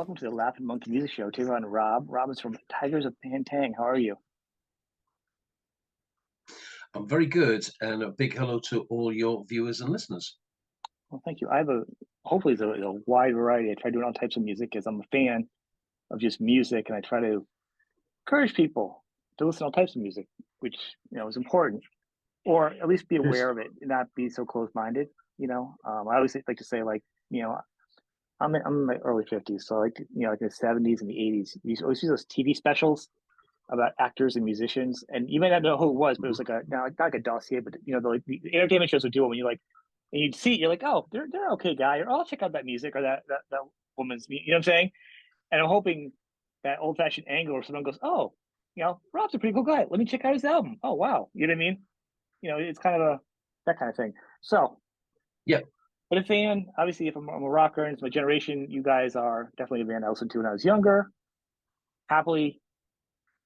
welcome to the Laughing Monkey Music Show. Today we're on Rob. Rob is from Tygers of Pan Tang. How are you? I'm very good, and a big hello to all your viewers and listeners. Well, thank you. I have hopefully it's a wide variety. I try doing all types of music because I'm a fan of just music, and I try to encourage people to listen to all types of music, which is important, or at least be Yes. aware of it and not be so close-minded. I always like to say, like, I'm in my early 50s, so like like in the 70s and the 80s, you always see those TV specials about actors and musicians, and you may not know who it was, but it was like not like a dossier, but the entertainment shows would do it when you like, and you'd see it, you're like, oh, they're okay guy, or oh, check out that music or that woman's, you know what I'm saying? And I'm hoping that old fashioned angle, or someone goes, oh, Rob's a pretty cool guy. Let me check out his album. Oh wow, you know what I mean? It's kind of that kind of thing. So, Yeah, but a fan, obviously, if I'm a rocker and it's my generation, you guys are definitely a band I listened to when I was younger. Happily,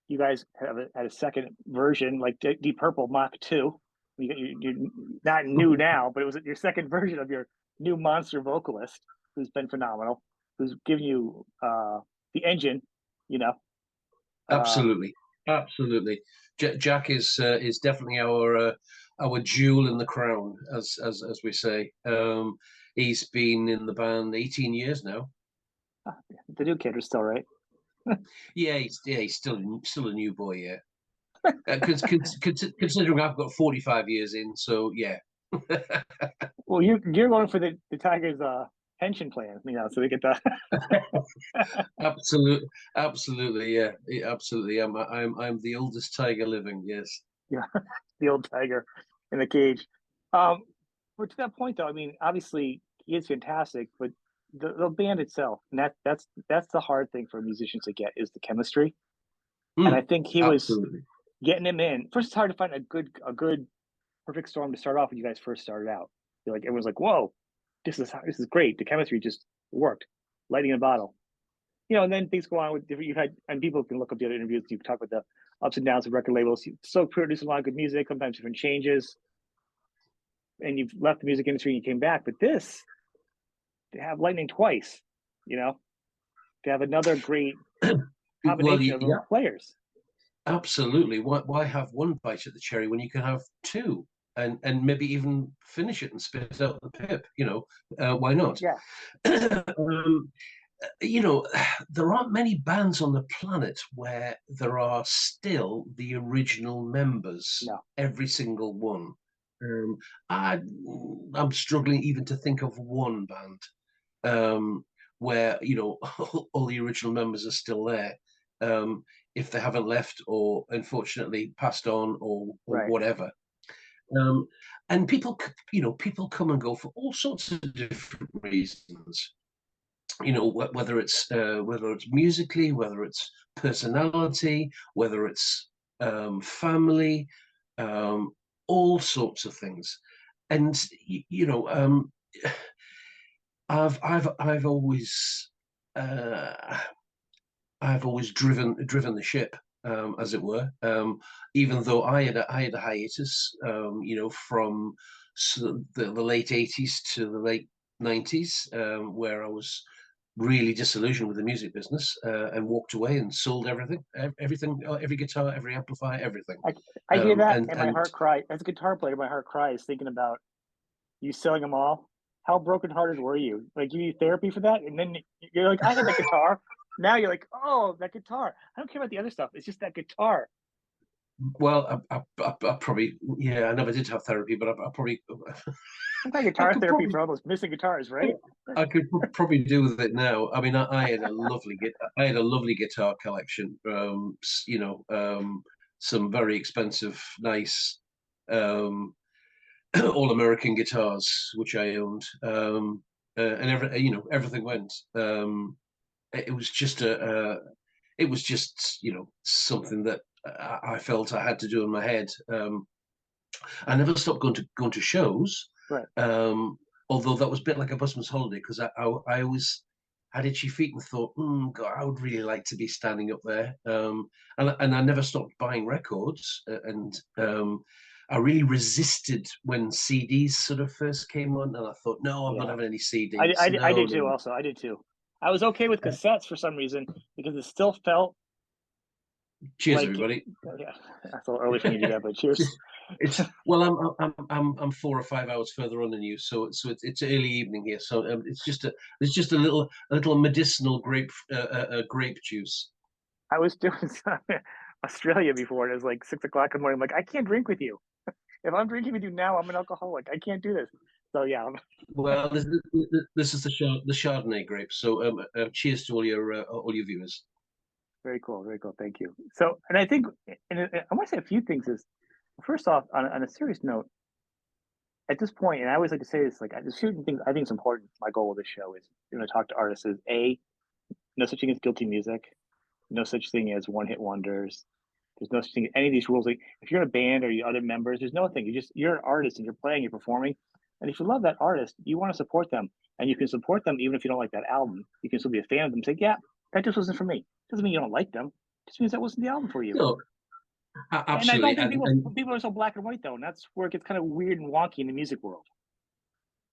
you guys had a second version, like Deep Purple Mach 2. You're not new now, but it was your second version of your new monster vocalist, who's been phenomenal, who's given you the engine, you know. absolutely, absolutely. Jack is definitely our jewel in the crown, as we say. He's been in the band 18 years now. The new kid is still right. He's still a new boy. Yeah, considering I've got 45 years in, so yeah. Well, you're going for the Tigers pension plan, so they get the Absolutely, yeah, absolutely. I'm the oldest tiger living. Yes. yeah, the old tiger in the cage. Um, but to that point, though, I mean, obviously he is fantastic, but the band itself, and that's the hard thing for musicians to get is the chemistry. And I think he was Absolutely. getting him in. First, it's hard to find a good perfect storm to start off when you guys first started out. You're like everyone's like, "Whoa, this is great." The chemistry just worked, lightning in a bottle. And then things go on with different. You've had, and people can look up the other interviews. You talk about the ups and downs of record labels. You still produce a lot of good music, sometimes different changes, and you've left the music industry and you came back. But this, to have lightning twice, you know, to have another great Well, combination yeah, of players. absolutely. Why have one bite at the cherry when you can have two, and maybe even finish it and spit out the pip? Why not? Yeah, um, there aren't many bands on the planet where there are still the original members, no, every single one. Um, I, I'm struggling even to think of one band um, where all the original members are still there, if they haven't left or unfortunately passed on or right. whatever. Um, and people come and go for all sorts of different reasons. Whether it's musically, whether it's personality, whether it's family, um, all sorts of things. And I've always uh, I've always driven the ship, as it were. Even though I had a hiatus, from the late '80s to the late '90s, where I was really disillusioned with the music business, and walked away and sold everything, every guitar, every amplifier, everything. I I hear that, And and my heart cry. As a guitar player, my heart cries thinking about you selling them all. How brokenhearted were you? Like you need therapy for that, and then you're like, I had that guitar. Now you're like, oh, that guitar. I don't care about the other stuff. It's just that guitar. well, I probably, yeah, I never did have therapy, but I probably Some kind of I guitar could therapy probably for all those missing guitars, right? I could probably do with it now. I mean, I had a lovely guitar collection. Some very expensive, nice, um, all American guitars which I owned, and everything went. It was just it was just something that I felt I had to do in my head. I never stopped going to shows. Right. Although that was a bit like a busman's holiday because I always had itchy feet and thought, God, I would really like to be standing up there. And I never stopped buying records. And I really resisted when CDs sort of first came on. And I thought, no, I'm not Yeah. having any I, CDs. I, I No, did no, too. no. Also, I did too. I was okay with cassettes for some reason because it still felt Cheers, like, everybody. yeah, that's a little early for me to get, but cheers. It's well, I'm 4 or 5 hours further on than you, so it's early evening here, so it's just a little medicinal grape juice. I was doing some Australia before, and it was like 6 o'clock in the morning. I'm like, I can't drink with you. If I'm drinking with you now, I'm an alcoholic. I can't do this. So yeah, Well, this is the Chardonnay grape. So cheers to all your viewers. very cool, very cool. Thank you. So, and I think, and I want to say a few things. Is first off, on a serious note, at this point, and I always like to say this, like there's certain things I think it's important. My goal with this show is, talk to artists. Is a no such thing as guilty music, no such thing as one hit wonders. There's no such thing. Any of these rules. Like if you're in a band or you other members, there's no thing. You're an artist and you're playing, you're performing, and if you love that artist, you want to support them, and you can support them even if you don't like that album. You can still be a fan of them. Say, yeah, that just wasn't for me. Doesn't mean you don't like them. It just means that wasn't the album for you. No, And I don't absolutely, think and people are so black and white though, and that's where it gets kind of weird and wonky in the music world.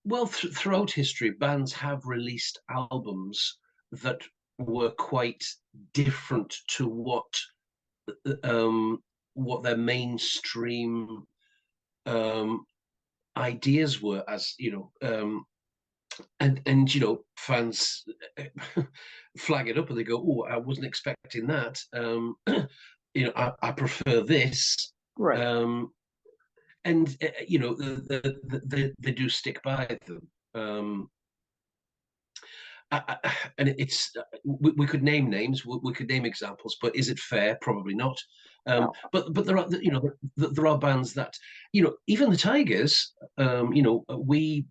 well, throughout history, bands have released albums that were quite different to um, what their mainstream um, ideas were, as you know, and fans flag it up and they go, "Oh, I wasn't expecting that." I prefer this. Right. Um, and they do stick by them. And we could name names, we could name examples, but is it fair? Probably not. No. But there are there are bands that even the Tygers. We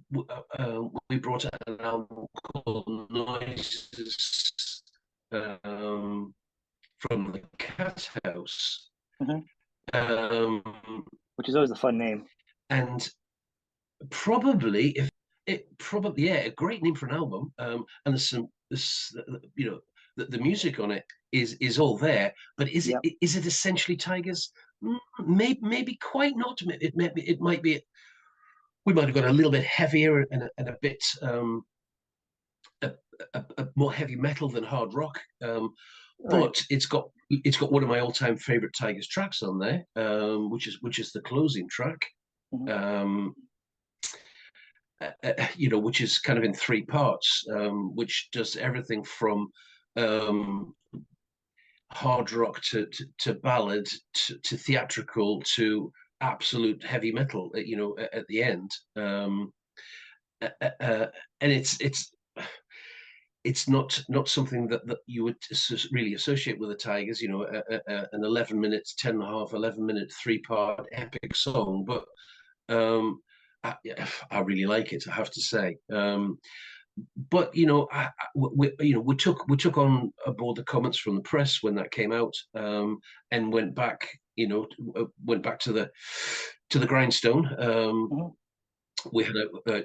brought out an album called Noises from the Cat House. Mm-hmm. Um, Which is always a fun name. and probably if it probably yeah a great name for an album, and there's some the music on it is all there, but Yep. is it essentially Tigers? Maybe quite not. It might be, we might have got a little bit heavier and a bit a, a more heavy metal than hard rock, Right. but it's got one of my all-time favorite Tigers tracks on there, which is the closing track. Mm-hmm. um, which is kind of in three parts, which does everything from um, hard rock to ballad to theatrical to absolute heavy metal. At the end, and it's not something that you would really associate with the Tigers. An 11 minutes, 10 and a half, 11-minute, three-part epic song, but I really like it, I have to say. But we took on aboard the comments from the press when that came out, and went back to the grindstone. Mm-hmm. We had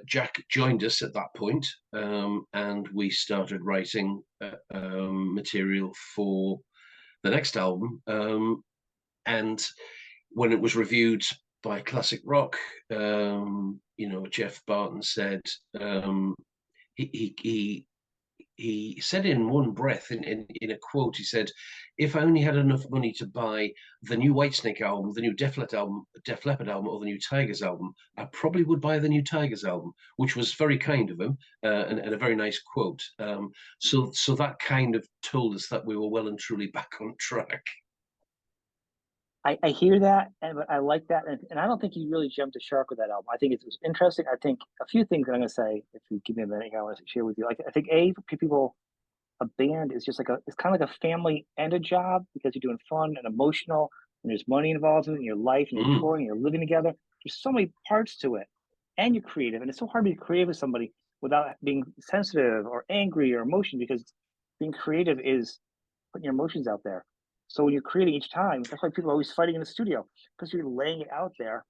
Jack joined us at that point, and we started writing material for the next album. And when it was reviewed by Classic Rock, Jeff Barton said, he said in one breath, in a quote, he said, "If I only had enough money to buy the new Whitesnake album, the new Def Leppard album, or the new Tigers album, I probably would buy the new Tigers album," which was very kind of him, and a very nice quote. So that kind of told us that we were well and truly back on track. I hear that, and I like that, and I don't think he really jumped the shark with that album. I think it was interesting. I think a few things that I'm going to say, if you give me a minute, I want to share with you. Like, I think for people, a band is just it's kind of like a family and a job because you're doing fun and emotional, and there's money involved in it, in your life, and you're touring, and you're living together. There's so many parts to it, and you're creative, and it's so hard to be creative with somebody without being sensitive or angry or emotion because being creative is putting your emotions out there. So when you're creating each time, that's why people are always fighting in the studio because you're laying it out there,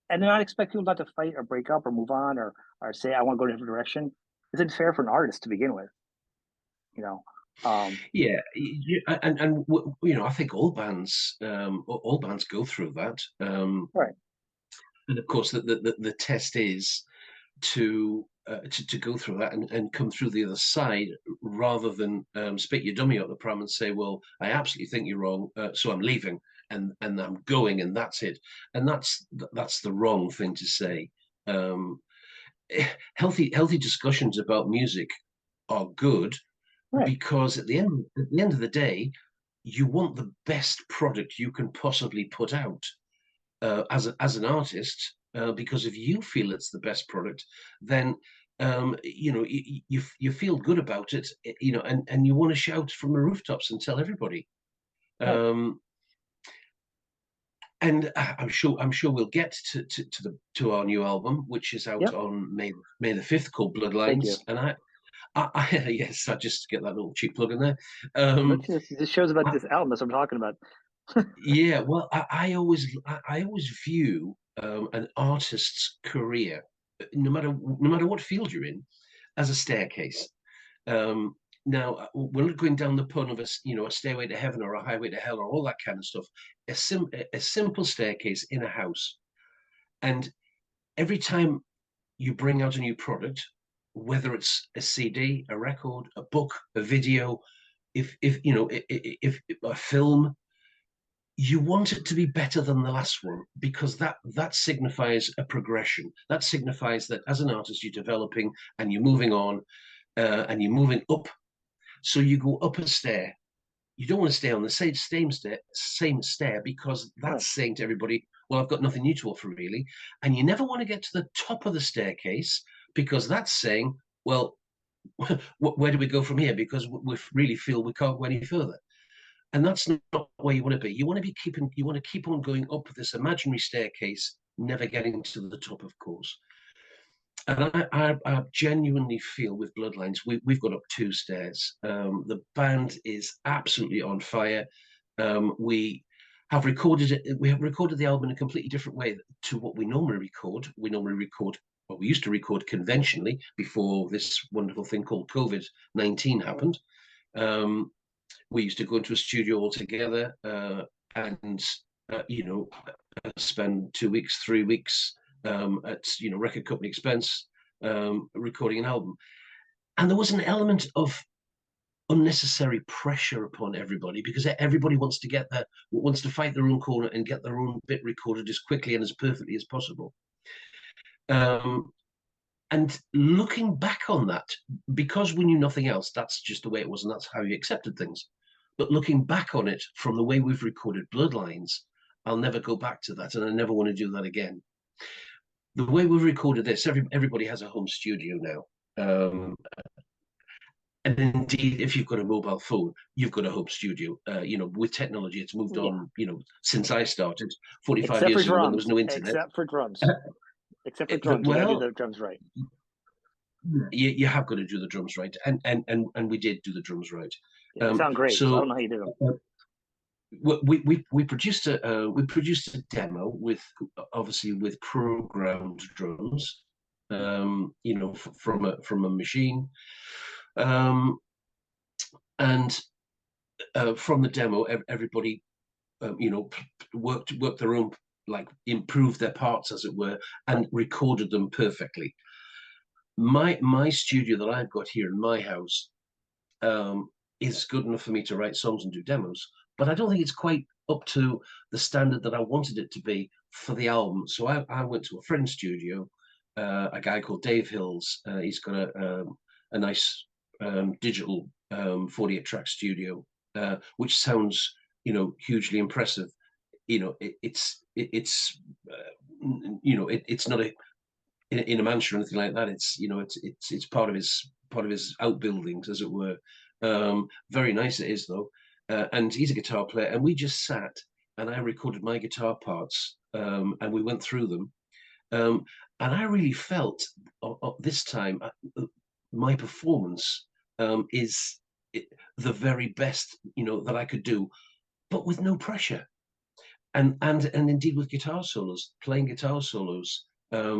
and they're not expect people not to fight or break up or move on or say I want to go in a different direction. Isn't fair for an artist to begin with, you know. Yeah, I think all bands go through that. Right. And of course, the test is to to go through that and come through the other side, rather than spit your dummy out the pram and say, well, I absolutely think you're wrong, so I'm leaving, and I'm going, and that's it. And that's the wrong thing to say. um, Healthy discussions about music are good, Right. because at the end of the day, you want the best product you can possibly put out, as an artist, because if you feel it's the best product, then you feel good about it, and you want to shout from the rooftops and tell everybody. Right. Um, and I'm sure we'll get to our new album, which is out Yep. on May the 5th, called Thank Bloodlines. you. And yes, I just get that little cheap plug in there. This shows about I, this album. That's what I'm talking about. Yeah, well, I always view an artist's career, no matter what field you're in, as a staircase. Um, Now, we're not going down the pun of a stairway to heaven or a highway to hell or all that kind of stuff. A simple staircase in a house, and every time you bring out a new product, whether it's a CD, a record, a book, a video, if you know, if a film, you want it to be better than the last one, because that signifies a progression. That signifies that as an artist you're developing, and you're moving on, and you're moving up. So you go up a stair. You don't want to stay on the same stair, because Right. that's saying to everybody, well, I've got nothing new to offer, really. And you never want to get to the top of the staircase, because that's saying, well, where do we go from here, because we really feel we can't go any further. And that's not where you want to be. You want to keep on going up this imaginary staircase, never getting to the top, of course. And I genuinely feel with Bloodlines, we've got up two stairs. The band is absolutely on fire. We have recorded it. We have recorded the album in a completely different way to what we normally record. Well, we used to record conventionally before this wonderful thing called COVID-19 happened. Um, we used to go into a studio all together, and spend 2 weeks, 3 weeks, at record company expense, recording an album. And there was an element of unnecessary pressure upon everybody, because everybody wants to fight their own corner and get their own bit recorded as quickly and as perfectly as possible. Um, and looking back on that, because we knew nothing else, that's just the way it was, and that's how you accepted things. But looking back on it from the way we've recorded Bloodlines, I'll never go back to that, and I never want to do that again. The way we've recorded this, everybody has a home studio now. And indeed, if you've got a mobile phone, you've got a home studio. With technology, it's moved Yeah. on, since I started 45 Except for years ago, when there was drums. no internet. Except for drums. Except for drums. You got to do Well, the drums right. you have got to do the drums right, and we did do the drums right. Yeah, they sound great. So I don't So know how you did them. we produced a demo with, obviously, with programmed drums, from a machine, um, and from the demo, everybody, worked their own, like, improved their parts, as it were, and Right. recorded them perfectly. My studio that I've got here in my house, is good enough for me to write songs and do demos, but I don't think it's quite up to the standard that I wanted it to be for the album. So I went to a friend's studio, a guy called Dave Hills. He's got a nice, digital, 48-track studio, which sounds, hugely impressive. It's not in a mansion or anything like that. It's part of his outbuildings, as it were. Very nice it is, though. And he's a guitar player, and we just sat, and I recorded my guitar parts, and we went through them. And I really felt, this time, my performance, is the very best, that I could do, but with no pressure. And indeed, with guitar solos, playing guitar solos, I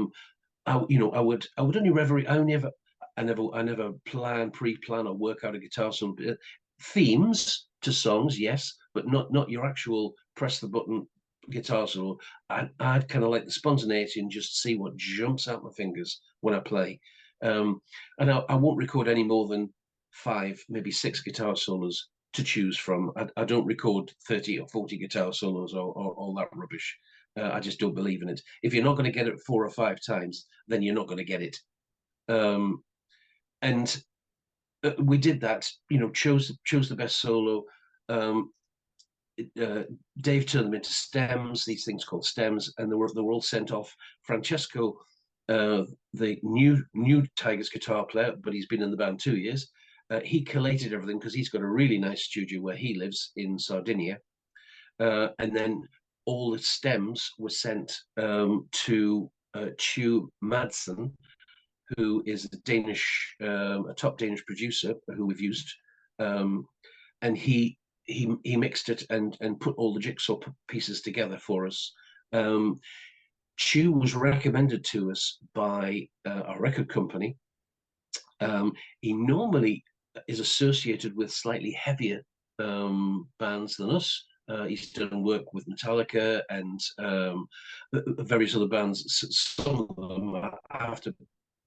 would only reverie. I never pre-plan or work out a guitar solo. Themes to songs, yes, but not your actual press the button guitar solo. I'd kind of like the spontaneity and just see what jumps out my fingers when I play. And I won't record any more than 5, maybe 6 guitar solos to choose from. I don't record 30 or 40 guitar solos or all that rubbish. I just don't believe in it. If you're not going to get it 4 or 5 times, then you're not going to get it. And we did that, chose the best solo. Dave turned them into stems, these things called stems, and they were all sent off. Francesco, the new Tygers guitar player, but he's been in the band 2 years. He collated everything because he's got a really nice studio where he lives in Sardinia, and then all the stems were sent to Tue Madsen, who is a top Danish producer who we've used, and he mixed it and put all the jigsaw pieces together for us. Tue was recommended to us by our record company. He normally is associated with slightly heavier bands than us. He's done work with Metallica and various other bands. Some of them I have to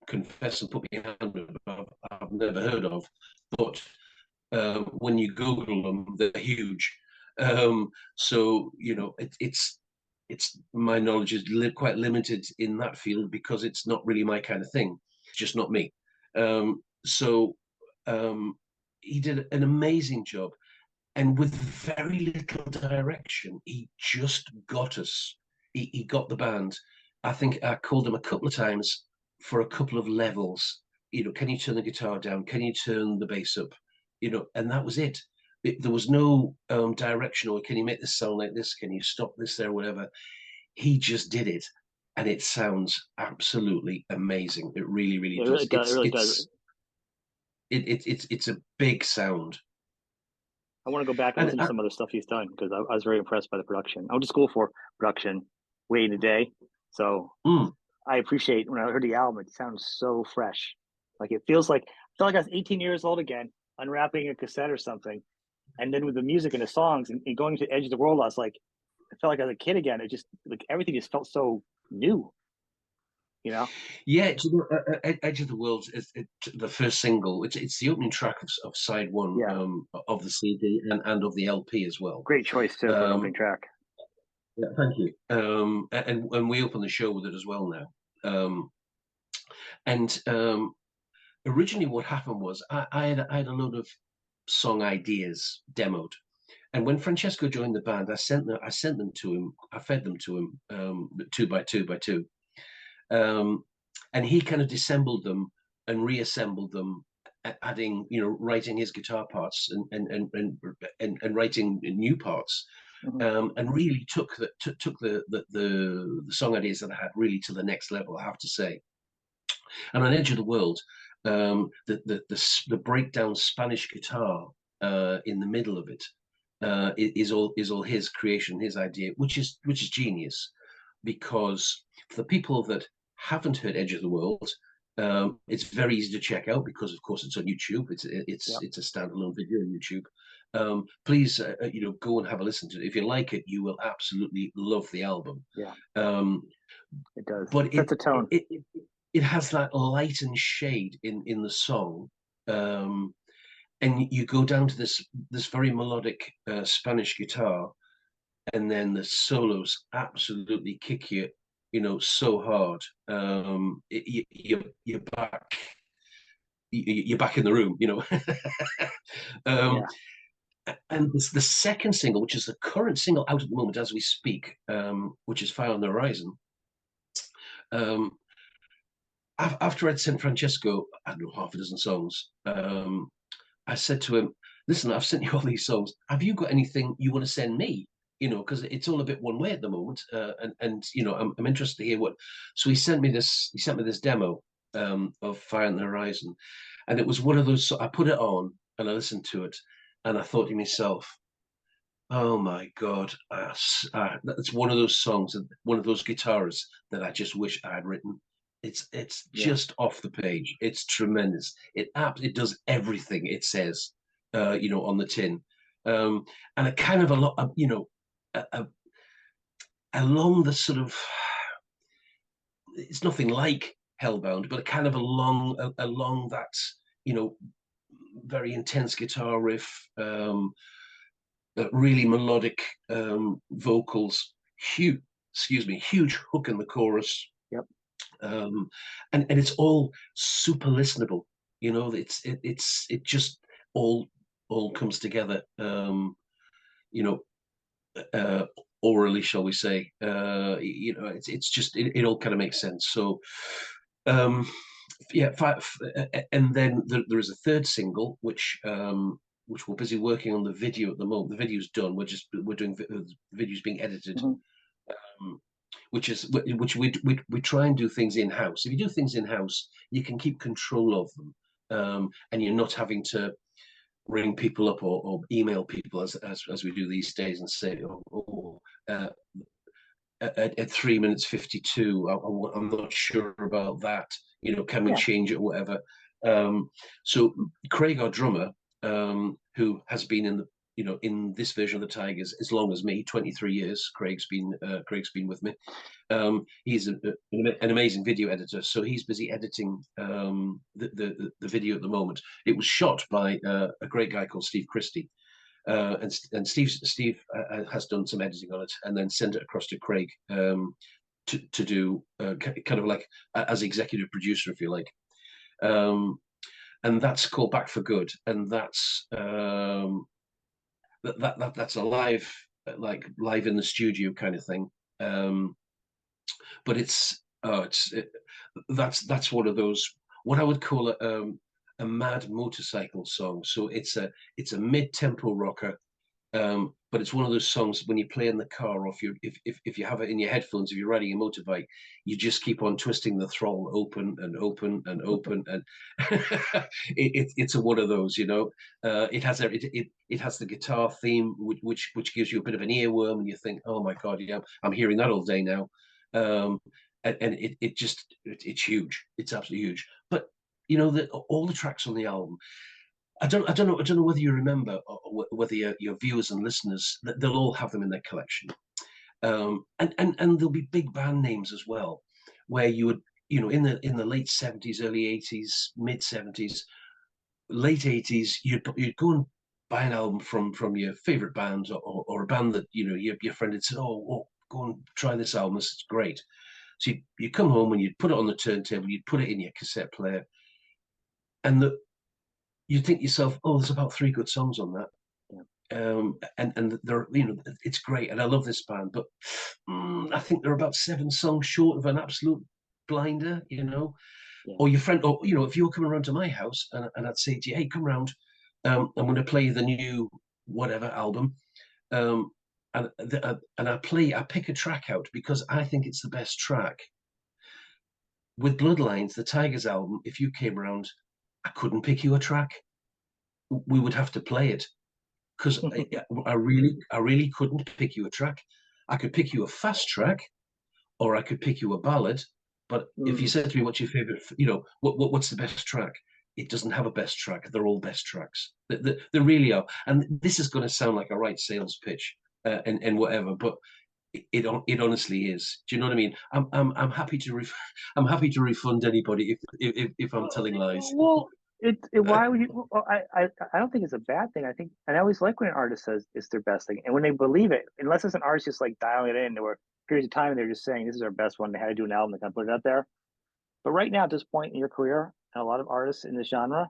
confess and put my hand up, I've never heard of, but when you Google them, they're huge. So it's my knowledge is quite limited in that field because it's not really my kind of thing. It's just not me. So he did an amazing job, and with very little direction, he just got us. He got the band. I think I called him a couple of times for a couple of levels. Can you turn the guitar down? Can you turn the bass up? And that was it. There was no direction, or can you make this sound like this? Can you stop this there, whatever? He just did it, and it sounds absolutely amazing. It really, really does. It really does. It's a big sound. I want to go back and listen to some other stuff he's done because I was very impressed by the production. I went to school for production way in the day, so I appreciate when I heard the album. It sounds so fresh, like it feels like I felt like I was 18 years old again, unwrapping a cassette or something, and then with the music and the songs and going to the Edge of the World, I was like, I felt like I was a kid again. It just like everything just felt so new. Yeah, Edge of the World is the first single. It's the opening track of side one of the CD and of the LP as well. Great choice too for an opening track. Yeah, thank you. And we open the show with it as well now. Originally, what happened was I had a load of song ideas demoed, and when Francesco joined the band, I sent them to him. I fed them to him 2 by 2 by 2. And he kind of dissembled them and reassembled them, adding, writing his guitar parts and writing new parts, and really took the song ideas that I had really to the next level, I have to say. And on Edge of the World, the breakdown Spanish guitar in the middle of it is all his creation, his idea, which is genius, because for the people that haven't heard Edge of the World, it's very easy to check out because, of course, it's on YouTube. It's a standalone video on YouTube. Please, go and have a listen to it. If you like it, you will absolutely love the album. Yeah, it does. But that's a tone. It has that light and shade in the song, and you go down to this very melodic Spanish guitar, and then the solos absolutely kick you, so hard. You're back. You're back in the room, And the second single, which is the current single out at the moment as we speak, which is Fire on the Horizon. After I'd sent Francesco, I don't know, half a dozen songs, I said to him, listen, I've sent you all these songs. Have you got anything you want to send me? Because it's all a bit one way at the moment. And I'm interested to hear what. So he sent me this demo of Fire on the Horizon. And it was one of those, so I put it on and I listened to it. And I thought to myself, oh my God, it's one of those songs, one of those guitarists that I just wish I had written. It's just off the page. It's tremendous. It does everything it says, on the tin, and a kind of a lot, along the sort of. It's nothing like Hellbound, but kind of along that, you know, very intense guitar riff, really melodic vocals, huge, excuse me, huge hook in the chorus, Yep. And it's all super listenable. You know, it just all comes together. You know, orally, shall we say? You know, it's just it all kind of makes sense. So, um, yeah, and then there is a third single which we're busy working on the video at the moment. The video's done. We're doing the video's being edited. Mm-hmm. Which we try and do things in house. If you do things in house, you can keep control of them, and you're not having to ring people up or email people as we do these days and say, at 3 minutes 52, I'm not sure about that. You know, can we Yeah. change it or whatever? So Craig, our drummer, who has been in this version of the Tygers as long as me, 23 years. Craig's been with me. He's an amazing video editor, so he's busy editing the video at the moment. It was shot by a great guy called Steve Christie, and Steve has done some editing on it, and then sent it across to Craig to do kind of like as executive producer, if you like. And that's called Back for Good, and that's that's a live, like live in the studio kind of thing. But that's one of those, what I would call a mad motorcycle song. So it's a mid-tempo rocker, but it's one of those songs when you play in the car, or if you have it in your headphones, if you're riding a motorbike, you just keep on twisting the throttle open and open and open, and it's a one of those, you know. It has the guitar theme, which gives you a bit of an earworm, and you think, oh my god, yeah, I'm hearing that all day now. And it's huge. It's absolutely huge. But you know that all the tracks on the album, I don't know whether you remember, or whether your viewers and listeners, they'll all have them in their collection. And there'll be big band names as well, where you would, you know, in the late 70s, early 80s, mid 70s, late 80s, you'd go and buy an album from your favorite band, or a band that, you know, your friend had said, oh, go and try this album, this is great. So you come home and you'd put it on the turntable, you'd put it in your cassette player, and you'd think to yourself, oh, there's about 3 good songs on that. And they're, you know, it's great, and I love this band, but I think they're about 7 songs short of an absolute blinder, you know. Yeah. Or your friend, or you know, if you were coming around to my house, and I'd say to you, hey, come round, I'm going to play the new whatever album, and I pick a track out because I think it's the best track. With Bloodlines, the Tygers album, if you came around, I couldn't pick you a track. We would have to play it, because I really couldn't pick you a track. I could pick you a fast track, or I could pick you a ballad. But if you said to me, what's your favorite, you know, what's the best track? It doesn't have a best track. They're all best tracks. They really are. And this is going to sound like a right sales pitch, and whatever, but it honestly is. Do you know what I mean? I'm happy to I'm happy to refund anybody if I'm telling lies. Well, why would you? Well, I don't think it's a bad thing. I think, and I always like when an artist says it's their best thing, and when they believe it, unless it's an artist just like dialing it in, or periods of time, and they're just saying this is our best one. They had to do an album, they kind of put it out there. But right now, at this point in your career, and a lot of artists in this genre,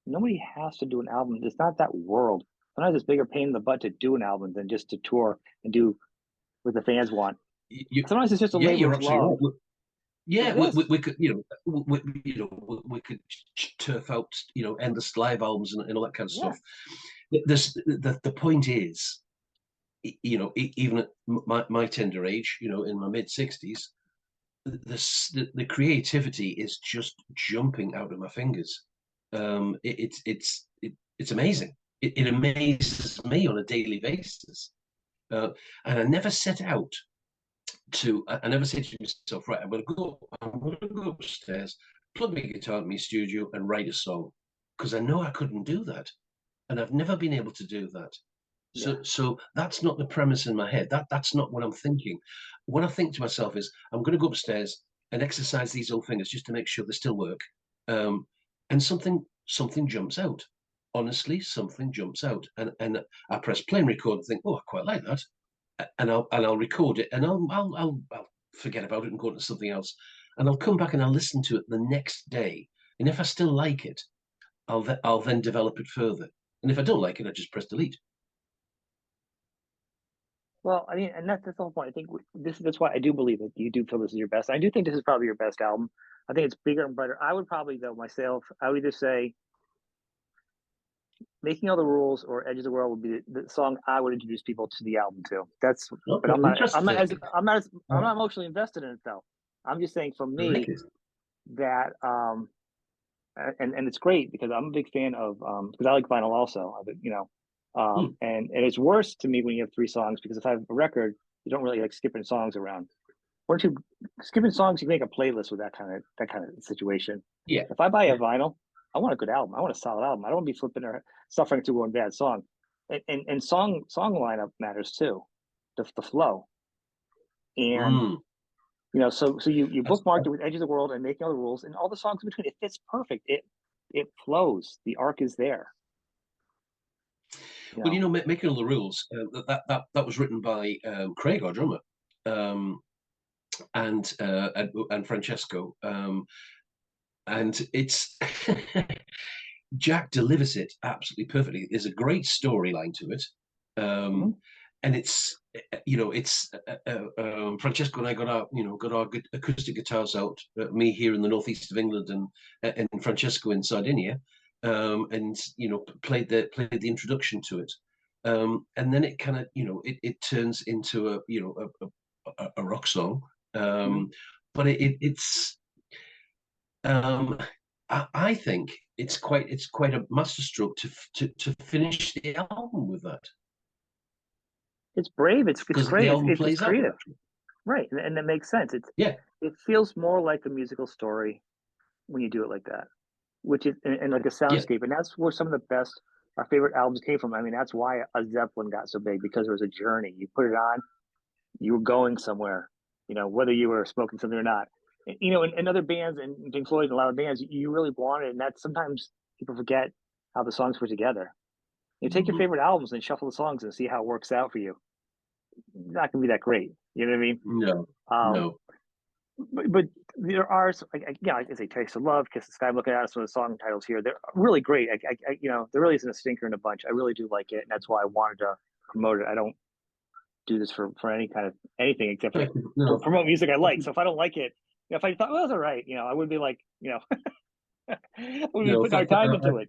nobody has to do an album. It's not that world. Sometimes it's bigger pain in the butt to do an album than just to tour and do what the fans want. Sometimes it's just a Yeah, labor you're of absolutely love. right. Yeah, It is. we could, you know, we could turf out, you know, endless live albums and all that kind of Yeah. stuff. The point is, you know, even at my tender age, you know, in my mid 60s, the creativity is just jumping out of my fingers. It's amazing. It amazes me on a daily basis, and I never set out I never say to myself, right, I'm going to go upstairs, plug my guitar in my studio, and write a song, because I know I couldn't do that, and I've never been able to do that. Yeah. So that's not the premise in my head. That's not what I'm thinking. What I think to myself is, I'm going to go upstairs, and exercise these old fingers just to make sure they still work. And something jumps out. Honestly, something jumps out, and I press play and record and think, oh, I quite like that, and I'll record it, and I'll forget about it and go on to something else, and I'll come back and I'll listen to it the next day, and if I still like it, I'll then develop it further, and if I don't like it, I just press delete. Well, I mean, and that's the whole point. I think that's why I do believe that you do feel this is your best. I do think this is probably your best album. I think it's bigger and better. I would probably though myself, I would either say Making All the Rules or Edge of the World would be the song I would introduce people to the album to. That's, but Okay, interesting. I'm not emotionally invested in it though. I'm just saying for I like me it. that and it's great because I'm a big fan of because I like vinyl also. You know, Hmm. and it's worse to me when you have three songs because if I have a record, you don't really like skipping songs around. Or two skipping songs, you make a playlist with that kind of situation. Yeah, If I buy a yeah. vinyl, I want a good album. I want a solid album. I don't want to be flipping or suffering through one bad song. And song lineup matters too, the flow. And Mm. you know, so you That's, bookmarked it with Edge of the World and Making All the Rules, and all the songs in between. It fits perfect. It flows. The arc is there. You well, know, making all the rules. That was written by Craig, our drummer, um, and Francesco, and it's Jack delivers it absolutely perfectly. There's a great storyline to it, mm-hmm. and Francesco and I got our acoustic guitars out. Me here in the northeast of England, and Francesco in Sardinia, and played the introduction to it, and then it kind of it turns into a rock song, Mm-hmm. but it's um, I think it's quite a masterstroke to finish the album with that, It's brave. It's because the great. album It's plays out creative, naturally. right? And that makes sense. Yeah, It feels more like a musical story when you do it like that, which is and like a yeah. soundscape. And that's where some of the best our favorite albums came from. I mean, that's why a Zeppelin got so big because it was a journey. You put it on, you were going somewhere. You know, whether you were smoking something or not. You know, in other bands and Pink Floyd and a lot of bands, you really wanted, and that sometimes people forget how the songs put together. You take your Mhm. favorite albums and shuffle the songs and see how it works out for you. Not gonna be that great. You know what I mean? No, Um, no. but there are, yeah, like I say, Taste of Love, Kiss the Sky, I'm looking at some of the song titles here. They're really great. You know, there really isn't a stinker in a bunch. I really do like it, and that's why I wanted to promote it. I don't do this for any kind of anything except Thank you. for No, promote music I like. So if I don't like it, you know, if I thought, well, that's all right, you know, I would be like, you know, we've been no. putting our time into it,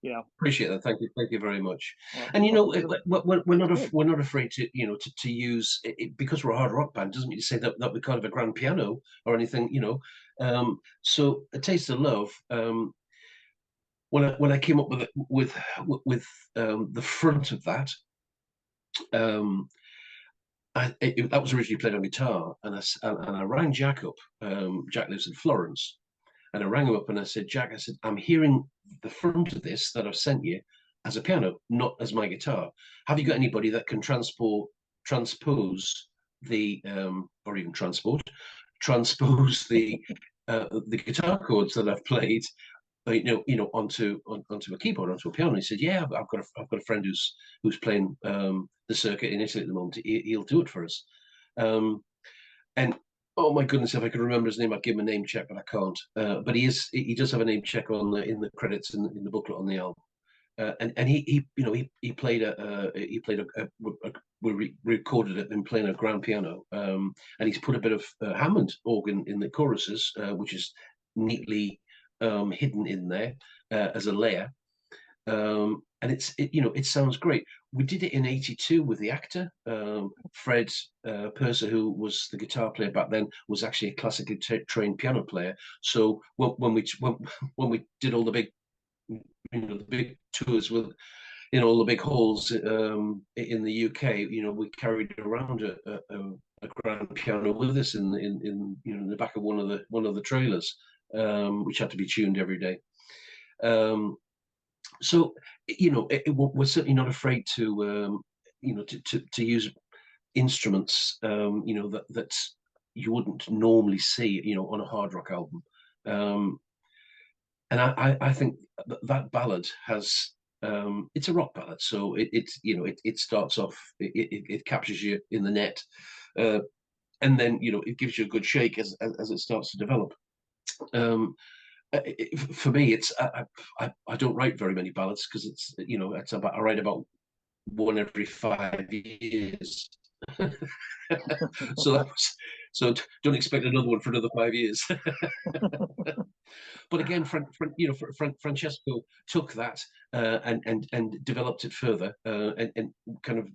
you know. Appreciate that. Thank you very much. And You're welcome. we're It's not good. we're not afraid to use it, because we're a hard rock band. Doesn't mean to say that we're kind of a grand piano or anything. So A Taste of Love. When I came up with the front of that, um, that was originally played on guitar, and I rang Jack up. Jack lives in Florence, and I rang him up and I said, Jack, I said, I'm hearing the front of this that I've sent you as a piano, not as my guitar. Have you got anybody that can transpose or even transpose the guitar chords that I've played, onto a keyboard, onto a piano? And he said, yeah, I've got a friend who's playing the circuit in Italy at the moment. He'll do it for us. And oh my goodness, if I could remember his name, I'd give him a name check, but I can't. But he does have a name check in the credits in the booklet on the album. And he played we recorded it and playing a grand piano, and he's put a bit of Hammond organ in the choruses, which is neatly hidden in there as a layer. And it sounds great. We did it in '82 with the actor Fred Purser, who was the guitar player back then, was actually a classically trained piano player. So when we did all the big tours with all the big halls in the UK, we carried around a grand piano with us in the back of one of the trailers, which had to be tuned every day. So we're certainly not afraid to use instruments, that you wouldn't normally see, on a hard rock album. Um, and I think that ballad has it's a rock ballad, so it starts off, it captures you in the net, uh, and then it gives you a good shake as it starts to develop. Um, for me, it's I don't write very many ballads because it's about I write about one every 5 years. so that was, so don't expect another one for another 5 years. But again, Francesco took that and developed it further, and kind of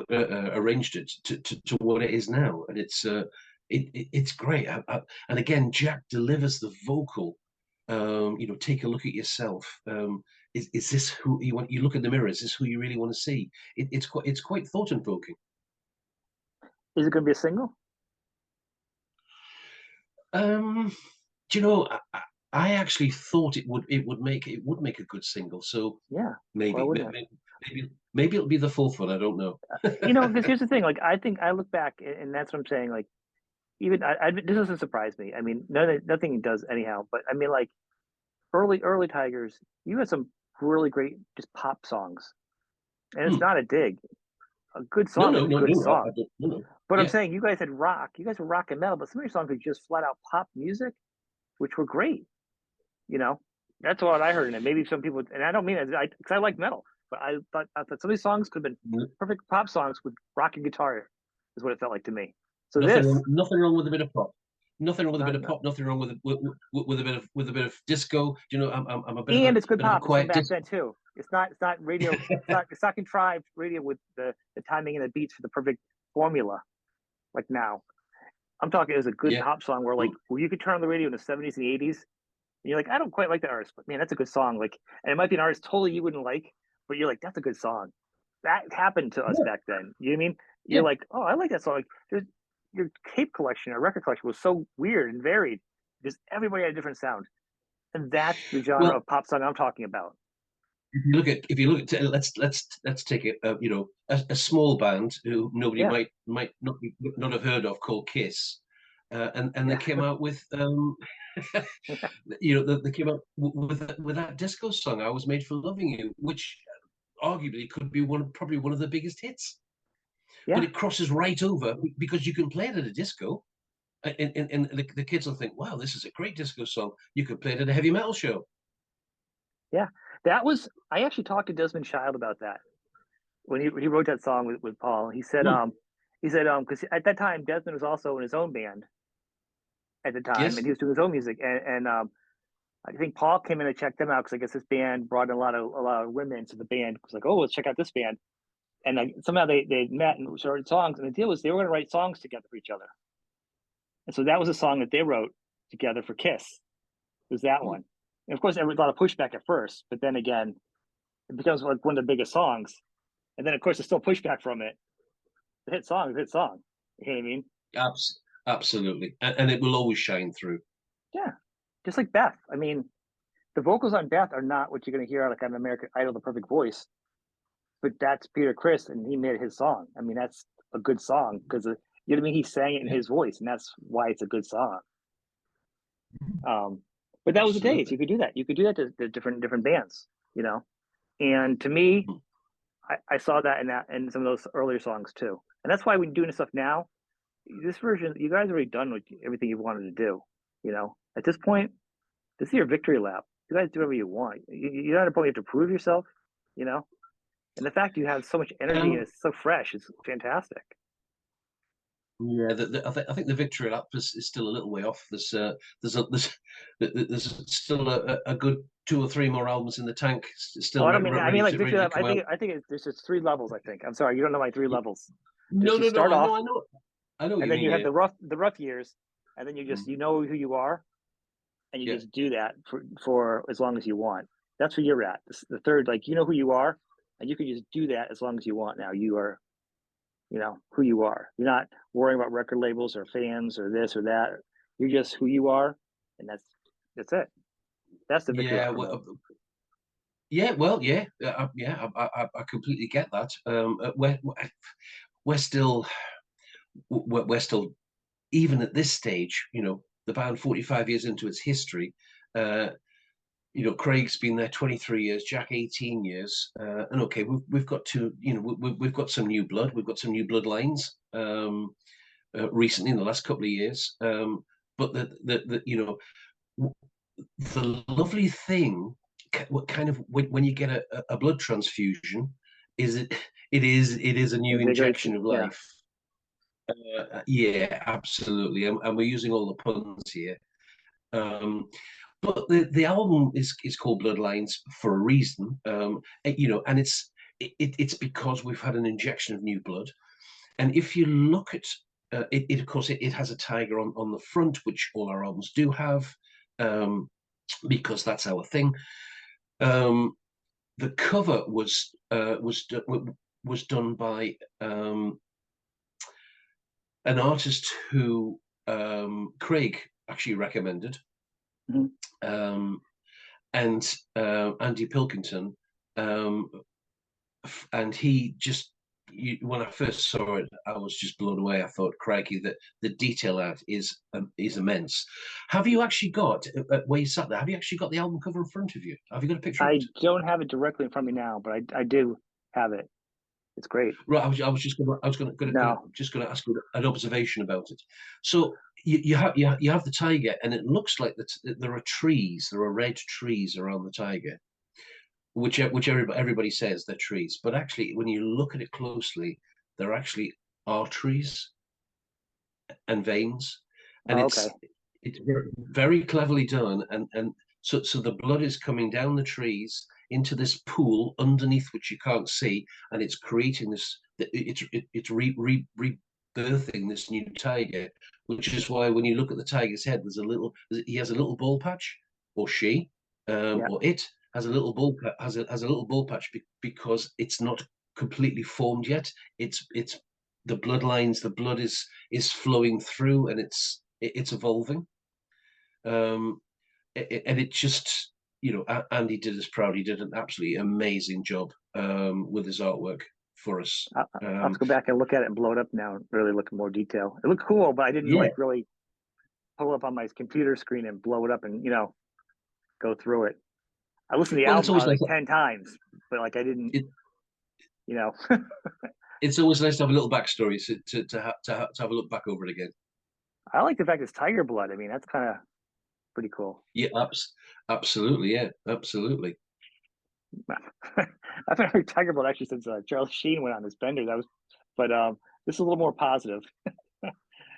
arranged it to what it is now, and it's great. And again, Jack delivers the vocal. Take a look at yourself. Is this who you want? You look in the mirror. Is this who you really want to see? It's quite thought invoking. Is it going to be a single? Do you know? I actually thought it would make a good single. So Yeah. Why maybe wouldn't it? maybe it'll be the fourth one. I don't know. Because here's the thing. Like, I think I look back, and that's what I'm saying. Like, even this doesn't surprise me. I mean, nothing does anyhow. But I mean, like, early Tigers, you had some really great just pop songs, and it's Hmm. not a dig. A good No, song is no, a no, good no, no. song. No, no. But I'm Yeah, saying you guys had rock. You guys were rock and metal, but some of your songs were just flat out pop music, which were great. You know, that's what I heard in it. Maybe some people, and I don't mean it, because I like metal, but I thought some of these songs could have been perfect pop songs with rock and guitar, is what it felt like to me. So nothing this, wrong. Nothing wrong with a bit of pop. Nothing wrong with a bit not, of not pop. Nothing wrong with a bit of disco. I'm a bit of and a it's good bit of a pop. It's from quiet back disco. then too. It's not radio. It's not contrived radio with the timing and the beats for the perfect formula like now. I'm talking, it was a good Yeah. pop song where you could turn on the radio in the 70s and the 80s, and you're like, I don't quite like the artist, but man, that's a good song. Like, and it might be an artist totally you wouldn't like, but you're like, that's a good song. That happened to us Yeah. back then. You know what I mean? Yeah. You're like, oh, I like that song. Like, your tape collection or record collection was so weird and varied. Just everybody had a different sound, and that's the genre Well, of pop song I'm talking about. if you look at let's take a small band who nobody Yeah, might not have heard of, called Kiss, and they yeah, came out with they came out with that disco song, "I Was Made for Loving You," which arguably could be probably one of the biggest hits. But yeah, it crosses right over because you can play it at a disco, and the kids will think, "Wow, this is a great disco song." You could play it at a heavy metal show. yeah. That was. I actually talked to Desmond Child about that when he wrote that song with Paul. Hmm. He said because at that time Desmond was also in his own band at the time, and Yes. he was doing his own music, and I think Paul came in to check them out because I guess this band brought in a lot of women to the band. It was like, oh, let's check out this band, and somehow they met and started songs. And the deal was they were going to write songs together for each other, and so that was a song that they wrote together for Kiss. Was that Hmm. one? And of course, there was a lot of pushback at first, but then again, it becomes like one of the biggest songs. And then of course, there's still pushback from it. The hit song is a hit song. You know what I mean? Absolutely, and it will always shine through. Yeah, just like Beth. I mean, the vocals on Beth are not what you're going to hear like on American Idol, The Perfect Voice, but that's Peter Criss, and he made his song. I mean, that's a good song because you know what I mean. He sang it in Yeah, his voice, and that's why it's a good song. Um, but that was the days you absolutely. could do that. You could do that to different bands, you know. And to me, Hmm. I saw that in some of those earlier songs too. And that's why when doing this stuff now, this version, you guys already done with everything you wanted to do. You know, at this point, this is your victory lap. You guys do whatever you want. You're not at a point you have to prove yourself. You know, and the fact you have so much energy and Um, it's so fresh is fantastic. yeah, I think the victory lap is still a little way off. There's still a good two or three more albums in the tank, Oh, still I don't mean. I mean like ready victory to lap. come out. I think there's just three levels. I think. I'm sorry, you don't know my three levels. There's No, you no, no. start I know, off, I know, I know what and you then mean. you have Yeah, the rough years, and then mm, you know who you are, and you yeah. just do that for as long as you want. That's where you're at. The third, like you know who you are, and you can just do that as long as you want. Now you are, who you are. You're not worrying about record labels or fans or this or that. You're just who you are, and that's it. That's the victory Yeah, lap for me. well, yeah, well, yeah, yeah. I completely get that. We're still even at this stage, the band 45 years into its history, Craig's been there 23 years, Jack 18 years, and okay, we've got to, we've got some new blood, we've got some new bloodlines recently in the last couple of years, but the lovely thing, kind of when you get a blood transfusion, is it is a new injection of Yeah. life. Yeah, absolutely, and we're using all the puns here. But the album is called Bloodlines for a reason, and it's because we've had an injection of new blood. And if you look at it, of course, it has a tiger on the front, which all our albums do have, because that's our thing. The cover was done by an artist who Craig actually recommended, and Andy Pilkington, and he just, when I first saw it, I was just blown away. I thought, crikey, that the detail out is immense. Have you actually got, where you sat there, have you actually got the album cover in front of you? Have you got a picture of I it? don't have it directly in front of me now, but I do have it. It's great. Right, I was just going to ask you an observation about it. So you have the tiger, and it looks like there are trees, there are red trees around the tiger, which everybody says they're trees, but actually, when you look at it closely, they're actually arteries and veins, and Oh, it's okay. it's very cleverly done, and so the blood is coming down the trees into this pool underneath which you can't see, and it's creating this. It's rebirthing this new tiger, which is why when you look at the tiger's head, he has a little ball patch, or she, Yeah. or it has a little ball has a little ball patch because it's not completely formed yet. It's the bloodlines, the blood is flowing through, and it's evolving. And it just, Andy did us proud. He did an absolutely amazing job with his artwork for us. I'll have to go back and look at it and blow it up now and really look in more detail. It looked cool, but I didn't Yeah. like really pull up on my computer screen and blow it up and go through it. I listened to the Well, it's album always probably nice. like 10 times, but like I didn't, It, you know. it's always nice to have a little backstory to have a look back over it again. I like the fact it's tiger blood. I mean, that's kind of pretty cool. Yeah, absolutely. Yeah, absolutely. I've been heard tiger blood actually since Charlie Sheen went on this bender. But this is a little more positive.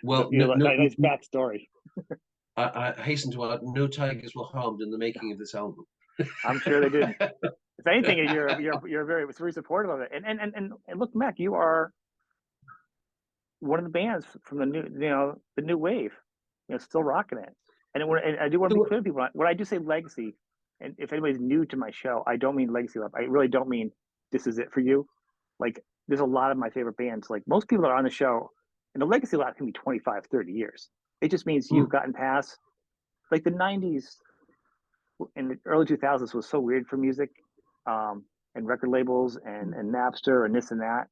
Well, no, Nice backstory. I hasten to add, no tigers were harmed in the making of this album. I'm sure they didn't. If anything, you're very supportive of it. And look, Mac, you are one of the bands from the new wave, still rocking it. And I do want to be clear to people when I do say legacy, and if anybody's new to my show, I don't mean legacy love. I really don't mean this is it for you. Like there's a lot of my favorite bands. Like most people that are on the show, and the legacy lab can be 25, 30 years. It just means you've gotten past like the 90s and the early 2000s was so weird for music, and record labels and Napster and this and that.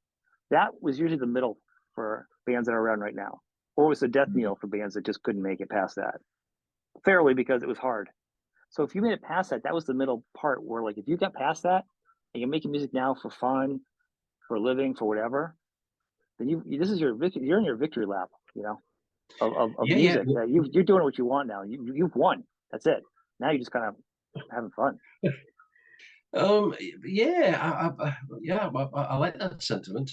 That was usually the middle for bands that are around right now, or it was the death knell for bands that just couldn't make it past that fairly because it was hard. So if you made it past that, that was the middle part where like if you got past that and you're making music now for fun, for a living, for whatever, then this is you're in your victory lap, of Yeah, yeah. music. That you're doing what you want now. You've won. That's it. Now you're just kind of having fun. Yeah, I like that sentiment.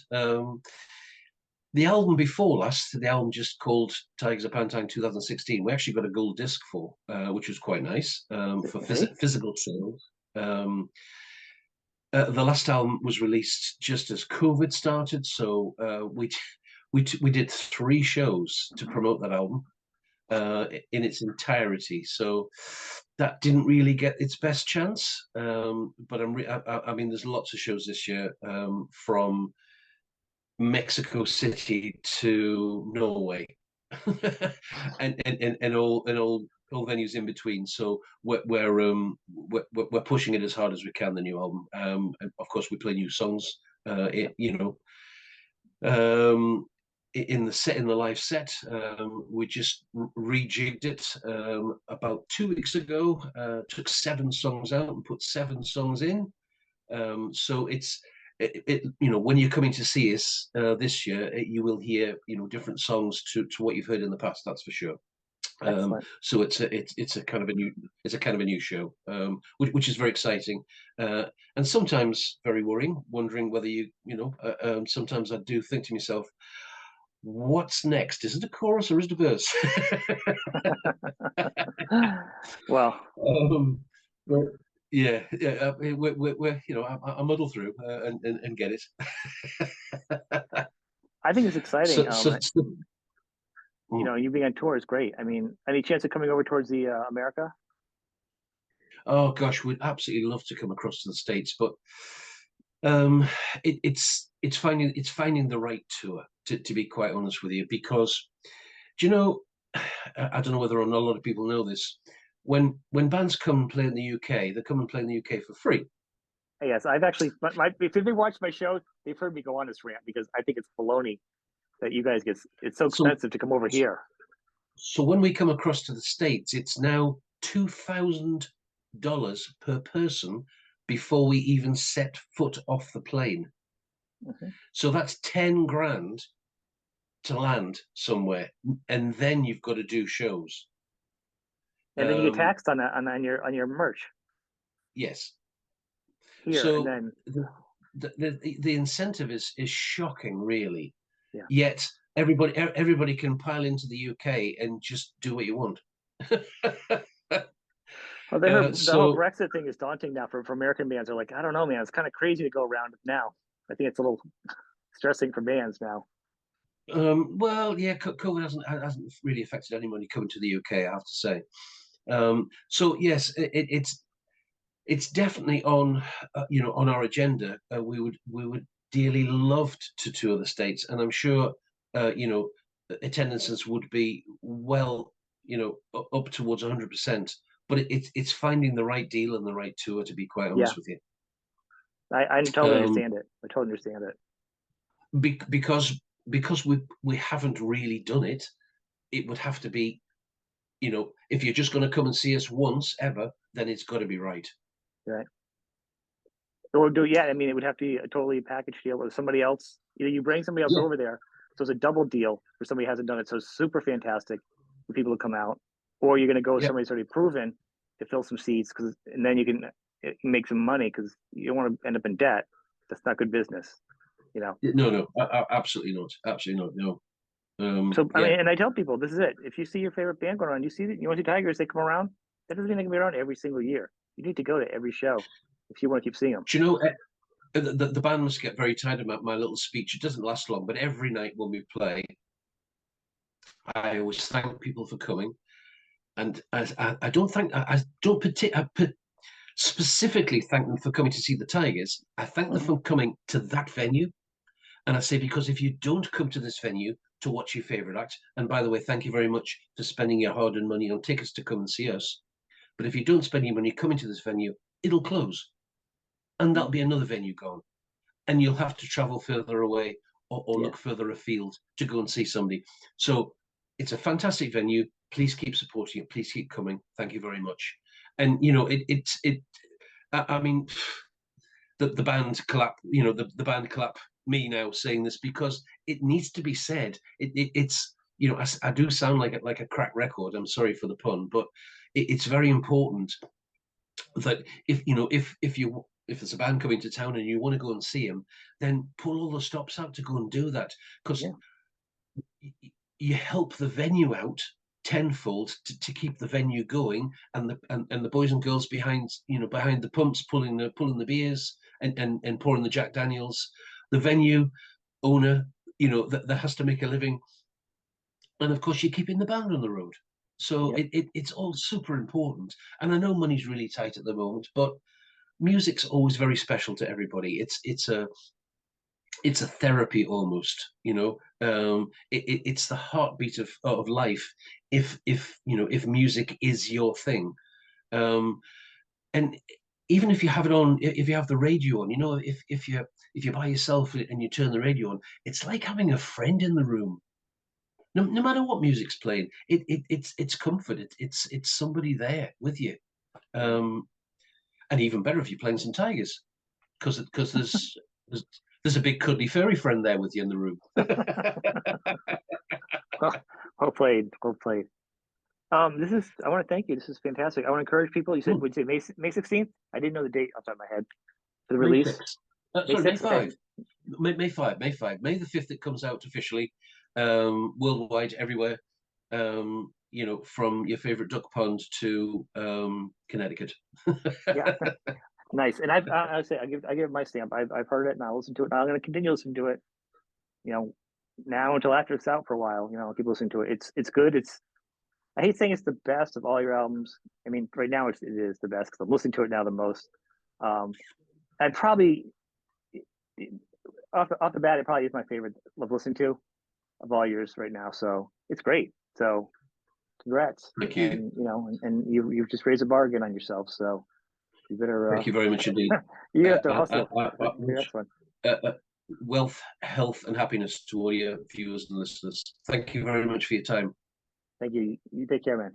The album before last, the album just called Tigers of Pan Tang 2016, we actually got a gold disc for, which was quite nice, for physical sales. The last album was released just as COVID started, so we did 3 shows to promote that album in its entirety. So that didn't really get its best chance. But I mean, there's lots of shows this year, from Mexico City to Norway, and all venues in between. So we're pushing it as hard as we can. The new album, and of course, we play new songs. in the live set. We just rejigged it about 2 weeks ago. Took 7 songs out and put 7 songs in. So when you're coming to see us this year, you will hear different songs to what you've heard in the past. That's for sure. Excellent. So it's a kind of a new show, which is very exciting, and sometimes very worrying, wondering whether sometimes I do think to myself, what's next? Is it a chorus or is it a verse? Well, But yeah, I muddle through and get it. I think it's exciting. So, You being on tour is great. I mean, any chance of coming over towards the America? oh gosh, we'd absolutely love to come across to the States, but um, it's finding the right tour, to be quite honest with you, because do you know, I don't know whether or not a lot of people know this. When bands come and play in the UK, they come and play in the UK for free. Yes, I've actually. If they watch my show, they've heard me go on this rant because I think it's baloney that you guys get. It's so So expensive to come over here. so when we come across to the States, it's now $2,000 per person before we even set foot off the plane. Mhm. So that's 10 grand to land somewhere, and then you've got to do shows. And then you get Um, taxed on your merch yes. here, and So then the incentive is shocking, really. yeah. Yet everybody can pile into the UK and just do what you want. Well, they heard the whole So Brexit thing is daunting now for American bands. They're like, I don't know, man. It's kind of crazy to go around now. I think it's a little stressing for bands now. well, yeah, COVID hasn't really affected anybody coming to the UK, I have to say. So yes, it's definitely on our agenda. We would dearly loved to tour the States, and I'm sure attendances would be well up towards 100%. But it's finding the right deal and the right tour, to be quite Yeah, honest with you. I totally Um, understand it. I totally understand it. because we haven't really done it. It would have to be, if you're just going to come and see us once ever, then it's got to be right. Right. Or do yeah, I mean, it would have to be a totally package deal with somebody else. Either you bring somebody else Yeah, over there, so it's a double deal for somebody who hasn't done it. So it's super fantastic for people to come out, or you're going to go with yeah. somebody who's already proven to fill some seats and then you can make some money because you don't want to end up in debt. That's not good business, you know. No, no, absolutely not. Absolutely not. No. So I Yeah. mean, and I tell people this is it. If you see your favorite band going on, you want to see Tigers, they come around. That doesn't mean they can be around every single year. You need to go to every show if you want to keep seeing them. Do you know, the band must get very tired about my little speech. It doesn't last long, but every night when we play, I always thank people for coming. And I don't thank, I don't specifically thank them for coming to see the Tigers. I thank them Mm-hmm. for coming to that venue. And I say, because if you don't come to this venue to watch your favourite act, and by the way, thank you very much for spending your hard earned money on tickets to come and see us. But if you don't spend your money coming to this venue, it'll close. And Mm-hmm. that'll be another venue gone. And you'll have to travel further away or Yeah. look further afield to go and see somebody. So it's a fantastic venue. Please keep supporting it. Please keep coming. Thank you very much. And I mean, the band clap. The band clap me now saying this because it needs to be said. It's I do sound like a crack record. I'm sorry for the pun, but it's very important that if there's a band coming to town and you want to go and see them, then pull all the stops out to go and do that, because Yeah. you help the venue out tenfold to keep the venue going, and the boys and girls behind the pumps pulling the beers and pouring the Jack Daniels, the venue owner that has to make a living, and of course you're keeping the band on the road. So Yeah. it's all super important. And I know money's really tight at the moment, but music's always very special to everybody. It's a therapy almost. It's the heartbeat of life. If music is your thing, um, and even if you have it on, if you have the radio on, if you're by yourself and you turn the radio on, it's like having a friend in the room. No matter what music's playing, it's comfort. It's somebody there with you. And even better if you're playing some Tigers, because there's a big cuddly furry friend there with you in the room. Well played. Well played. This is. I want to thank you. This is fantastic. I want to encourage people. You said, would you say May 16th? I didn't know the date off the top of my head for the May release. 6th. May Sorry, May 6th? 5. Okay. May 5. May the 5th it comes out officially, worldwide, everywhere. From your favorite duck pond to Connecticut. Yeah. Nice. And I say I give it my stamp. I've heard it and I'll listen to it. And I'm going to continue listening to it. You know, now until after it's out for a while. I'll keep listening to it. It's good. I hate saying it's the best of all your albums. I mean, right now it is the best because I'm listening to it now the most. I'd probably off the bat, it probably is my favorite of listening to of all yours right now. So it's great. So congrats. Thank you. And you've just raised a bar again on yourself. So you better. Thank you very much indeed. You have to hustle. Next one. Wealth, health, and happiness to all your viewers and listeners. Thank you very much for your time. Thank you. You take care, man.